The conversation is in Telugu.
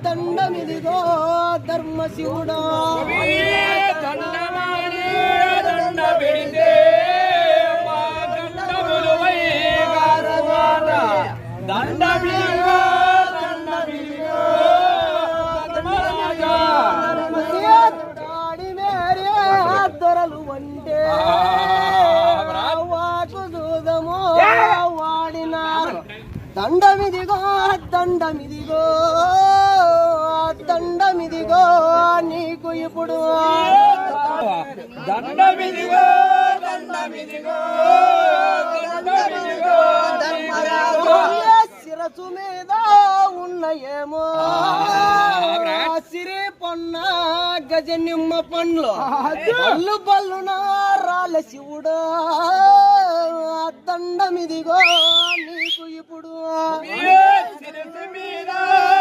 దండమిదిగో ధర్మశివుడా దొరలు వంటే వాకు దూదము వాడినారు దండమిదిగో దండమిదిగో దండమిదిగో నీకు ఇప్పుడు దండమిదిగో దండమిదిగో దండమిదిగో శిరసు మీద ఉన్నయేమో సిరి పొన్న గజ నిమ్మ పండ్లు బల్లు బల్లున రాల శివుడా దండమిదిగో నీకు ఇప్పుడు